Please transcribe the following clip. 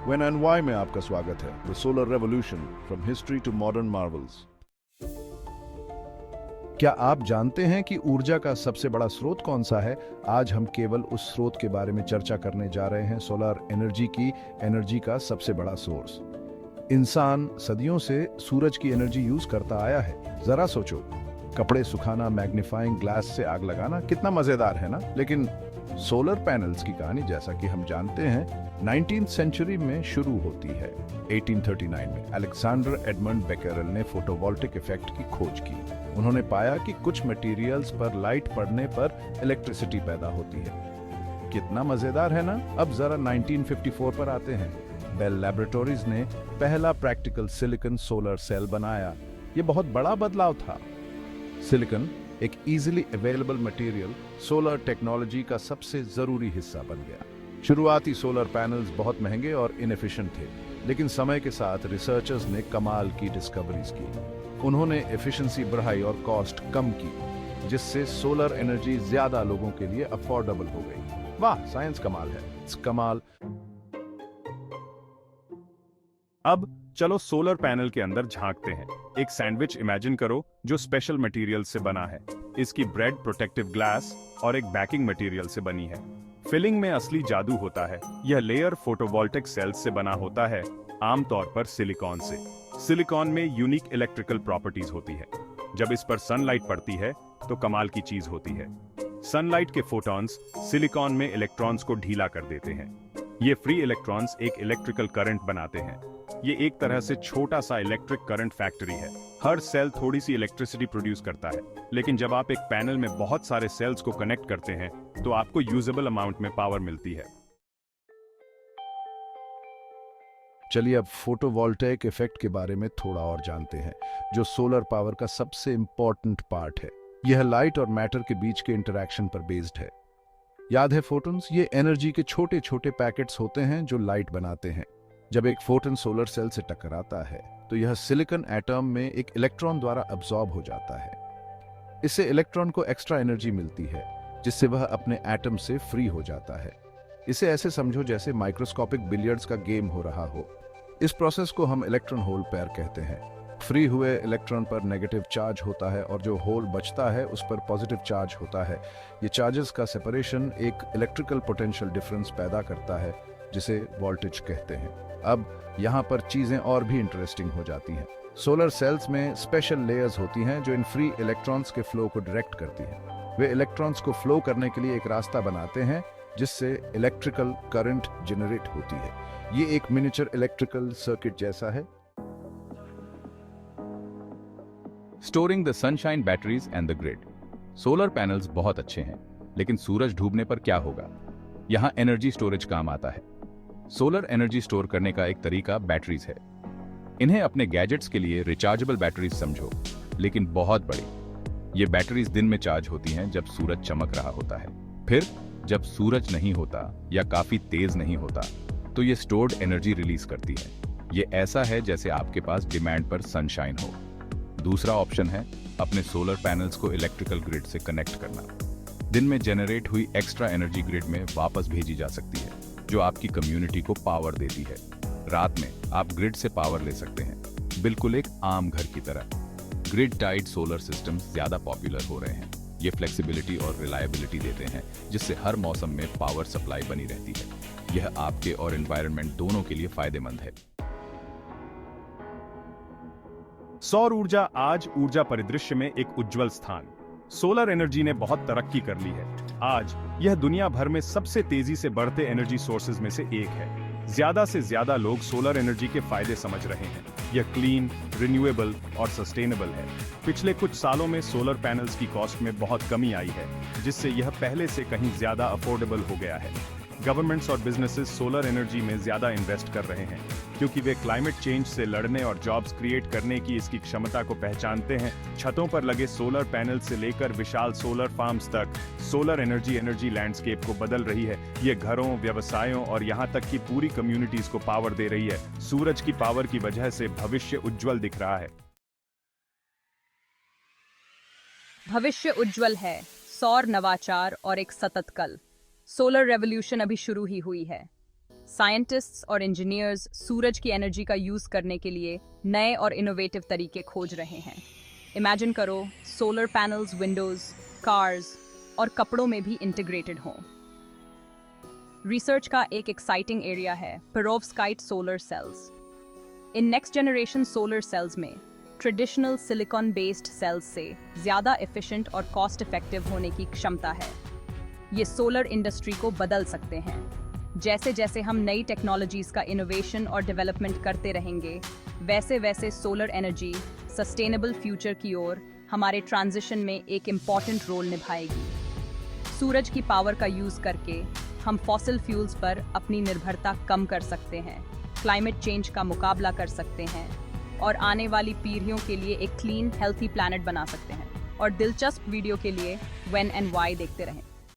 When and Y में आपका स्वागत है। The solar revolution from history to modern marvels. क्या आप जानते हैं कि ऊर्जा का सबसे बड़ा स्रोत कौन सा है? आज हम केवल उस स्रोत के बारे में चर्चा करने जा रहे हैं, सोलर एनर्जी का सबसे बड़ा सोर्स। इंसान सदियों से सूरज की एनर्जी यूज करता आया है। जरा सोचो, कपड़े सुखाना, मैग्नीफाइंग ग्लास से आग लगाना, कितना मजेदार है ना? लेकिन सोलर पैनल्स की कहानी, जैसा कि हम जानते हैं, 19th सेंचुरी में शुरू होती है। 1839 में अलेक्जेंडर एडमंड बेकेरेल ने फोटोवोल्टिक इफेक्ट की खोज की। उन्होंने पाया कि कुछ मटेरियल्स पर लाइट पड़ने पर इलेक्ट्रिसिटी पैदा होती है। कितना मजेदार है ना? अब जरा 1954 पर आते हैं। बेल लैबोरेटरीज ने पहला प्रैक्टिकल सिलिकॉन सोलर सेल बनाया। यह बहुत बड़ा बदलाव था। सिलिकॉन, एक easily available material, solar technology का सबसे जरूरी हिस्सा बन गया। शुरुआती सोलर पैनल्स बहुत महंगे और इनएफिशिएंट थे, लेकिन समय के साथ रिसर्चर्स ने कमाल की डिस्कवरीज की। उन्होंने एफिशिएंसी बढ़ाई और कॉस्ट कम की, जिससे सोलर एनर्जी ज्यादा लोगों के लिए अफोर्डेबल हो गई। वाह, साइंस कमाल है। कमाल। अब चलो सोलर पैनल के अंदर झांकते हैं। एक सैंडविच इमेजिन करो जो स्पेशल मटेरियल से बना है। इसकी ब्रेड प्रोटेक्टिव ग्लास और एक बैकिंग मटेरियल से बनी है। फिलिंग में असली जादू होता है। यह लेयर फोटोवोल्टिक सेल्स से बना होता है, आमतौर पर सिलिकॉन से। सिलिकॉन में यूनिक इलेक्ट्रिकल प्रॉपर्टीज होती है। जब इस पर सनलाइट पड़ती है तो कमाल की चीज होती है। सनलाइट के फोटॉन्स सिलिकॉन में इलेक्ट्रॉन्स को ढीला कर देते हैं। ये फ्री इलेक्ट्रॉन्स एक इलेक्ट्रिकल करंट बनाते हैं। ये एक तरह से छोटा सा इलेक्ट्रिक करंट फैक्ट्री है। हर सेल थोड़ी सी इलेक्ट्रिसिटी प्रोड्यूस करता है, लेकिन जब आप एक पैनल में बहुत सारे सेल्स को कनेक्ट करते हैं तो आपको यूजेबल अमाउंट में पावर मिलती है। चलिए अब फोटोवोल्टेइक इफेक्ट के बारे में थोड़ा और जानते हैं, जो सोलर पावर का सबसे इंपॉर्टेंट पार्ट है। यह लाइट और मैटर के बीच के इंटरैक्शन पर बेस्ड है। याद है फोटॉन्स? ये एनर्जी के छोटे छोटे पैकेट्स होते हैं जो लाइट बनाते हैं। जब एक फोटॉन सोलर सेल से टकराता है तो यह सिलिकॉन एटम में एक इलेक्ट्रॉन द्वारा अब्सॉर्ब हो जाता है। इससे इलेक्ट्रॉन को एक्स्ट्रा एनर्जी मिलती है, जिससे वह अपने एटम से फ्री हो जाता है। इसे ऐसे समझो जैसे माइक्रोस्कोपिक बिलियर्ड्स का गेम हो रहा हो। इस प्रोसेस को हम इलेक्ट्रॉन होल पेयर कहते हैं। फ्री हुए इलेक्ट्रॉन पर नेगेटिव चार्ज होता है और जो होल बचता है उस पर पॉजिटिव चार्ज होता है। ये चार्जेस का सेपरेशन एक इलेक्ट्रिकल पोटेंशियल डिफरेंस पैदा करता है, जिसे वोल्टेज कहते हैं। अब यहाँ पर चीजें और भी इंटरेस्टिंग हो जाती हैं। सोलर सेल्स में स्पेशल लेयर्स होती हैं जो इन फ्री इलेक्ट्रॉन्स के फ्लो को डायरेक्ट करती हैं। वे इलेक्ट्रॉन्स को फ्लो करने के लिए एक रास्ता बनाते हैं, जिससे इलेक्ट्रिकल करंट जनरेट होती है। ये एक मिनिएचर इलेक्ट्रिकल सर्किट जैसा है। Storing the sunshine batteries and the grid. Solar panels बहुत अच्छे हैं, लेकिन सूरज डूबने पर क्या होगा? यहाँ एनर्जी स्टोरेज काम आता है। सोलर एनर्जी स्टोर करने का एक तरीका बैटरीज है। इन्हें अपने गैजेट्स के लिए रिचार्जेबल बैटरीज समझो, लेकिन बहुत बड़ी। ये बैटरीज दिन में चार्ज होती हैं जब सूरज चमक रहा होता है। फिर जब सूरज नहीं होता या काफी तेज नहीं होता तो ये स्टोर्ड एनर्जी रिलीज करती है। ये ऐसा है जैसे आपके पास डिमांड पर सनशाइन हो। दूसरा ऑप्शन है अपने सोलर पैनल्स को इलेक्ट्रिकल ग्रिड से कनेक्ट करना। दिन में जनरेट हुई एक्स्ट्रा एनर्जी ग्रिड में वापस भेजी जा सकती है, जो आपकी कम्युनिटी को पावर देती है। रात में आप ग्रिड से पावर ले सकते हैं, बिल्कुल एक आम घर की तरह। ग्रिड टाइड सोलर सिस्टम्स ज्यादा पॉपुलर हो रहे हैं। ये फ्लेक्सिबिलिटी और रिलायबिलिटी देते हैं, जिससे हर मौसम में पावर सप्लाई बनी रहती है। यह आपके और एनवायरनमेंट दोनों के लिए फायदेमंद है। सौर ऊर्जा आज ऊर्जा परिदृश्य में एक उज्जवल स्थान। सोलर एनर्जी ने बहुत तरक्की कर ली है। आज यह दुनिया भर में सबसे तेजी से बढ़ते एनर्जी सोर्सेज में से एक है। ज्यादा से ज्यादा लोग सोलर एनर्जी के फायदे समझ रहे हैं। यह क्लीन, रिन्यूएबल और सस्टेनेबल है। पिछले कुछ सालों में सोलर पैनल्स की कॉस्ट में बहुत कमी आई है, जिससे यह पहले से कहीं ज्यादा अफोर्डेबल हो गया है। गवर्नमेंट्स और बिजनेसेस सोलर एनर्जी में ज्यादा इन्वेस्ट कर रहे हैं, क्योंकि वे क्लाइमेट चेंज से लड़ने और जॉब्स क्रिएट करने की इसकी क्षमता को पहचानते हैं। छतों पर लगे सोलर पैनल से लेकर विशाल सोलर फार्म्स तक, सोलर एनर्जी लैंडस्केप को बदल रही है। ये घरों, व्यवसायों और यहाँ तक कि पूरी कम्युनिटीज को पावर दे रही है। सूरज की पावर की वजह से भविष्य उज्जवल दिख रहा है। भविष्य उज्जवल है। सौर नवाचार और एक सतत कल। सोलर रेवोल्यूशन अभी शुरू ही हुई है। साइंटिस्ट्स और इंजीनियर्स सूरज की एनर्जी का यूज करने के लिए नए और इनोवेटिव तरीके खोज रहे हैं। इमेजिन करो सोलर पैनल्स विंडोज, कार्स और कपड़ों में भी इंटीग्रेटेड हों। रिसर्च का एक एक्साइटिंग एरिया है perovskite solar cells. In next generation solar cells में ट्रेडिशनल सिलिकॉन बेस्ड सेल्स से ज़्यादा एफिशिएंट और कॉस्ट इफेक्टिव होने की क्षमता है। ये सोलर इंडस्ट्री को बदल सकते हैं। जैसे जैसे हम नई टेक्नोलॉजीज का इनोवेशन और डेवलपमेंट करते रहेंगे, वैसे वैसे सोलर एनर्जी सस्टेनेबल फ्यूचर की ओर हमारे ट्रांजिशन में एक इम्पॉर्टेंट रोल निभाएगी। सूरज की पावर का यूज़ करके हम फॉसिल फ्यूल्स पर अपनी निर्भरता कम कर सकते हैं, क्लाइमेट चेंज का मुकाबला कर सकते हैं और आने वाली पीढ़ियों के लिए एक क्लीन, हेल्थी प्लैनेट बना सकते हैं। और दिलचस्प वीडियो के लिए व्हेन एंड व्हाई देखते रहें।